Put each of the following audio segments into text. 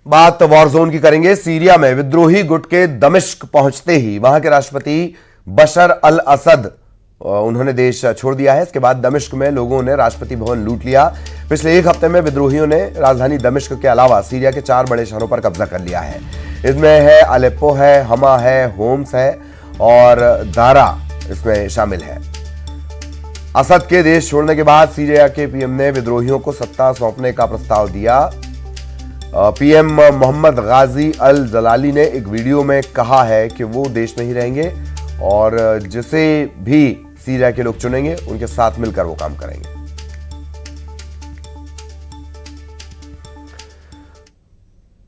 बात war zone की करेंगे। सीरिया में विद्रोही गुट के दमिश्क पहुंचते ही वहां के राष्ट्रपति बशर अल असद उन्होंने देश छोड़ दिया है। इसके बाद दमिश्क में लोगों ने राष्ट्रपति भवन लूट लिया। पिछले एक हफ्ते में विद्रोहियों ने राजधानी दमिश्क के अलावा सीरिया के 4 बड़े शहरों पर कब्जा कर लिया है। इसमें है अलेप्पो है, हमा है, होम्स है और दारा इसमें शामिल है। असद के देश छोड़ने के बाद सीरिया के पीएम ने विद्रोहियों को सत्ता सौंपने का प्रस्ताव दिया। पीएम मोहम्मद गाजी अल जलाली ने एक वीडियो में कहा है कि वो देश में ही रहेंगे और जिसे भी सीरिया के लोग चुनेंगे उनके साथ मिलकर वो काम करेंगे।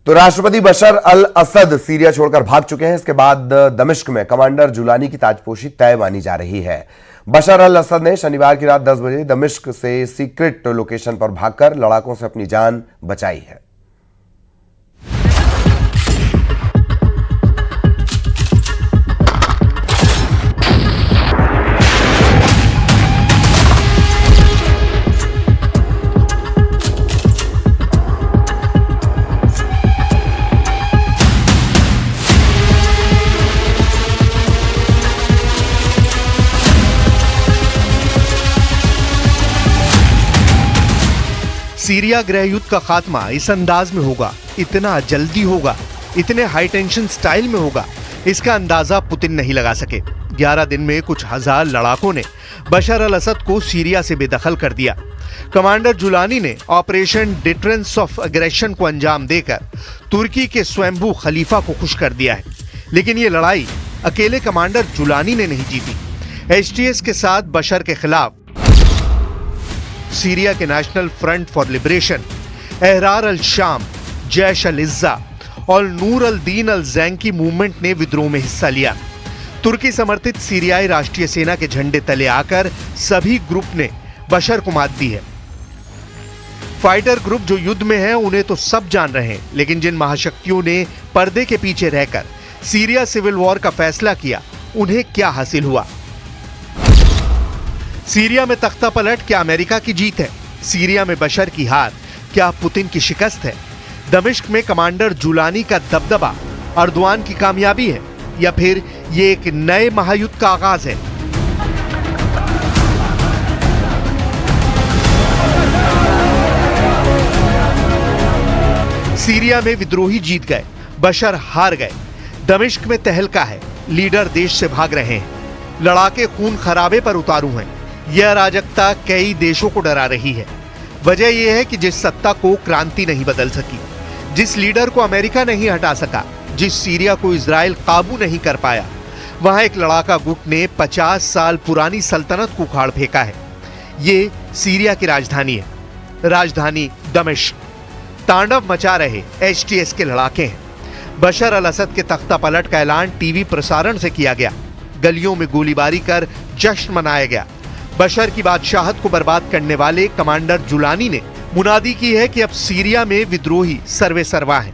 तो राष्ट्रपति बशर अल असद सीरिया छोड़कर भाग चुके हैं। इसके बाद दमिश्क में कमांडर जुलानी की ताजपोशी तय मानी जा रही है। बशर अल असद ने शनिवार की रात 10 बजे दमिश्क से सीक्रेट लोकेशन पर भागकर लड़ाकों से अपनी जान बचाई है। सीरिया गृह युद्ध का खात्मा इस अंदाज में होगा, इतना जल्दी होगा, इतने हाई टेंशन स्टाइल में होगा, इसका अंदाजा पुतिन नहीं लगा सके। 11 दिन में कुछ हजार लड़ाकों ने बशर अल असद को सीरिया से बेदखल कर दिया। कमांडर जुलानी ने ऑपरेशन डिटरेंस ऑफ एग्रेशन को अंजाम देकर तुर्की के स्वयंभू खलीफा को खुश कर दिया है। लेकिन ये लड़ाई अकेले कमांडर जुलानी ने नहीं जीती। एचटीएस के साथ बशर के खिलाफ सीरिया के नेशनल फ्रंट फॉर लिबरेशन, एहरार अल शाम, जैश अल इज्जा और नूर अल दीन अल जैंकी मूवमेंट ने विद्रोह में हिस्सा लिया। तुर्की समर्थित सीरियाई राष्ट्रीय सेना के झंडे तले आकर सभी ग्रुप ने बशर को मात दी है। फाइटर ग्रुप जो युद्ध में हैं उन्हें तो सब जान रहे हैं, लेकिन जिन महाशक्तियों ने पर्दे के पीछे रहकर सीरिया सिविल वॉर का फैसला किया, उन्हें क्या हासिल हुआ? सीरिया में तख्ता पलट क्या अमेरिका की जीत है? सीरिया में बशर की हार क्या पुतिन की शिकस्त है? दमिश्क में कमांडर जुलानी का दबदबा अर्दवान की कामयाबी है या फिर ये एक नए महायुद्ध का आगाज है? सीरिया में विद्रोही जीत गए, बशर हार गए। दमिश्क में तहलका है, लीडर देश से भाग रहे हैं, लड़ाके खून खराबे पर उतारू हैं। यह अराजकता कई देशों को डरा रही है। वजह यह है कि जिस सत्ता को क्रांति नहीं बदल सकी, जिस लीडर को अमेरिका नहीं हटा सका, जिस सीरिया को इजराइल काबू नहीं कर पाया, वहां एक लड़ाका गुट ने 50 साल पुरानी सल्तनत को उखाड़ फेंका है। ये सीरिया की राजधानी है, राजधानी दमिश्क। तांडव मचा रहे एचटीएस के लड़ाके हैं। बशर अल असद के तख्ता पलट का ऐलान टीवी प्रसारण से किया गया, गलियों में गोलीबारी कर जश्न मनाया गया। बशर की बादशाहत को बर्बाद करने वाले कमांडर जुलानी ने मुनादी की है कि अब सीरिया में विद्रोही सर्वे सर्वा हैं।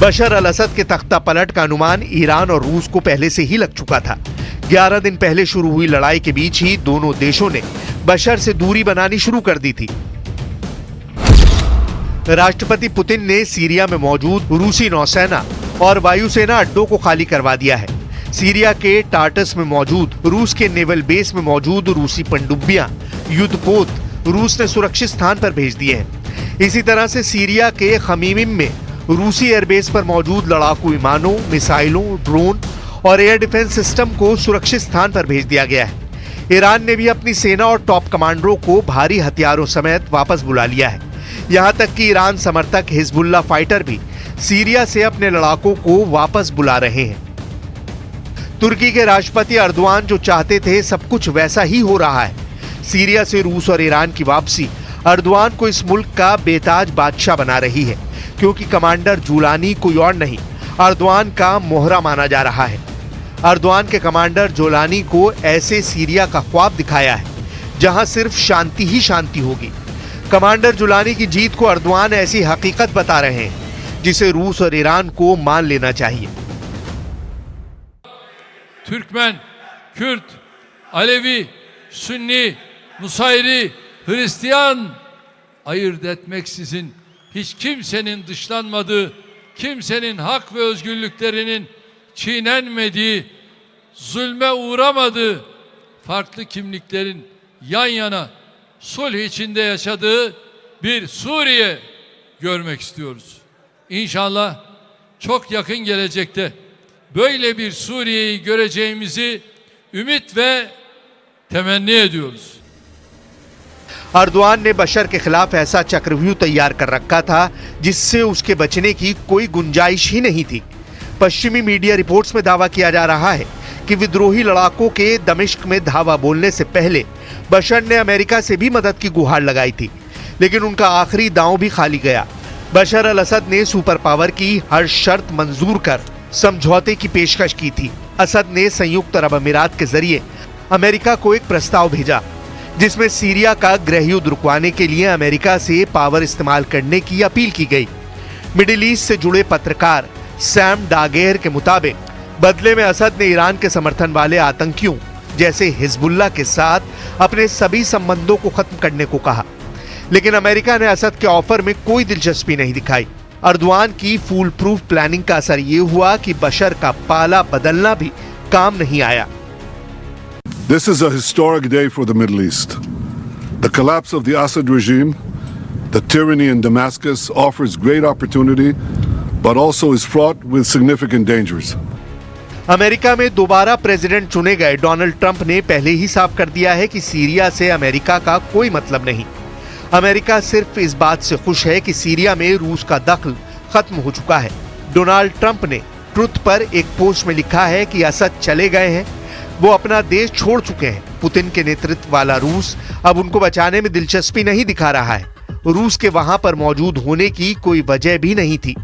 बशर अल असद के तख्ता पलट का अनुमान ईरान और रूस को पहले से ही लग चुका था। 11 दिन पहले शुरू हुई लड़ाई के बीच ही दोनों देशों ने बशर से दूरी बनानी शुरू कर दी थी। राष्ट्रपति पुतिन ने सीरिया में मौजूद रूसी नौसेना और वायुसेना अड्डों को खाली करवा दिया है। सीरिया के टार्टस में मौजूद रूस के नेवल बेस में मौजूद रूसी पनडुब्बियां, युद्धपोत रूस ने सुरक्षित स्थान पर भेज दिए हैं। इसी तरह से सीरिया के खमीमिम में रूसी एयरबेस पर मौजूद लड़ाकू विमानों, मिसाइलों, ड्रोन और एयर डिफेंस सिस्टम को सुरक्षित स्थान पर भेज दिया गया है। ईरान ने भी अपनी सेना और टॉप कमांडरों को भारी हथियारों समेत वापस बुला लिया है। यहां तक कि ईरान समर्थक हिजबुल्लाह फाइटर भी सीरिया से अपने लड़ाकों को वापस बुला रहे हैं। तुर्की के राष्ट्रपति अर्दवान जो चाहते थे सब कुछ वैसा ही हो रहा है। सीरिया से रूस और ईरान की वापसी अर्दवान को इस मुल्क का बेताज बादशाह बना रही है, क्योंकि कमांडर जुलानी कोई और नहीं, अर्दवान का मोहरा माना जा रहा है। अर्दवान के कमांडर जोलानी को ऐसे सीरिया का ख्वाब दिखाया है जहां सिर्फ शांति ही शांति होगी। कमांडर जुलानी की जीत को अर्दवान ऐसी हकीकत बता रहे हैं जिसे रूस और ईरान को मान लेना चाहिए। Türkmen, Kürt, Alevi, Sünni, Nusayri, Hristiyan ayırt etmeksizin hiç kimsenin dışlanmadığı, kimsenin hak ve özgürlüklerinin çiğnenmediği, zulme uğramadığı, farklı kimliklerin yan yana sulh içinde yaşadığı bir Suriye görmek istiyoruz. İnşallah çok yakın gelecekte böyle bir Suriye'yi göreceğimizi ümit ve temenni ediyoruz. Erdogan ने बशर के खिलाफ ऐसा चक्रव्यूह तैयार कर रखा था जिससे उसके बचने की कोई गुंजाइश ही नहीं थी। पश्चिमी मीडिया रिपोर्ट्स में दावा किया जा रहा है कि विद्रोही लड़ाकों के दमिश्क में धावा बोलने से पहले बशर ने अमेरिका से भी मदद की गुहार लगाई थी, लेकिन उनका आखिरी दांव भी खाली गया। बशर अल असद ने सुपर पावर की हर शर्त मंजूर कर समझौते की पेशकश की थी। असद ने संयुक्त अरब अमीरात के जरिए अमेरिका को एक प्रस्ताव भेजा जिसमें सीरिया का गृह युद्ध रुकवाने के लिए अमेरिका से पावर इस्तेमाल करने की अपील की गई। मिडिल ईस्ट से जुड़े पत्रकार सैम डागेर के मुताबिक बदले में असद ने ईरान के समर्थन वाले आतंकियों जैसे हिजबुल्लाह के साथ अपने सभी संबंधों को खत्म करने को कहा, लेकिन अमेरिका ने असद के ऑफर में कोई दिलचस्पी नहीं दिखाई। अर्दवान की फूल प्रूफ प्लानिंग का असर ये हुआ कि बशर का पाला बदलना भी काम नहीं आया। This is a historic day for the Middle East. The collapse of the Assad regime, the tyranny in Damascus offers great opportunity, but also is fraught with significant dangers. America में दोबारा प्रेसिडेंट चुने गए Donald Trump ने पहले ही साफ कर दिया है कि सीरिया से अमेरिका का कोई मतलब नहीं। अमेरिका सिर्फ इस बात से खुश है कि सीरिया में रूस का दखल खत्म हो चुका है। डोनाल्ड ट्रंप ने ट्रुथ पर एक पोस्ट में लिखा है कि असद चले गए हैं, वो अपना देश छोड़ चुके हैं। पुतिन के नेतृत्व वाला रूस अब उनको बचाने में दिलचस्पी नहीं दिखा रहा है। रूस के वहां पर मौजूद होने की कोई वजह भी नहीं थी।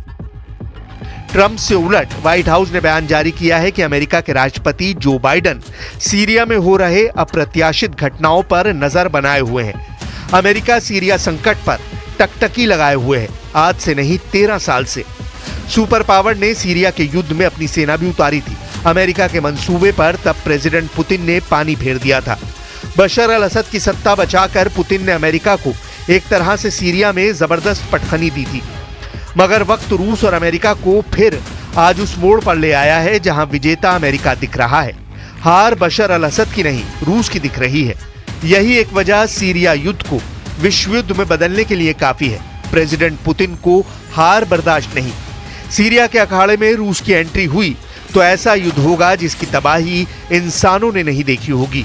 ट्रंप से उलट व्हाइट हाउस ने बयान जारी किया है कि अमेरिका के राष्ट्रपति जो बाइडेन सीरिया में हो रहे अप्रत्याशित घटनाओं पर नजर बनाए हुए हैं। अमेरिका सीरिया संकट पर टकटकी लगाए हुए है, आज से नहीं 13 साल से। सुपर पावर ने सीरिया के युद्ध में अपनी सेना भी उतारी थी। अमेरिका के मंसूबे पर तब प्रेसिडेंट पुतिन ने पानी फेर दिया था। बशर अल असद की सत्ता बचाकर पुतिन ने अमेरिका को एक तरह से सीरिया में जबरदस्त पटखनी दी थी, मगर वक्त रूस और अमेरिका को फिर आज उस मोड़ पर ले आया है जहां विजेता अमेरिका दिख रहा है। हार बशर अल असद की नहीं, रूस की दिख रही है। यही एक वजह सीरिया युद्ध को विश्व युद्ध में बदलने के लिए काफी है। प्रेसिडेंट पुतिन को हार बर्दाश्त नहीं। सीरिया के अखाड़े में रूस की एंट्री हुई तो ऐसा युद्ध होगा जिसकी तबाही इंसानों ने नहीं देखी होगी।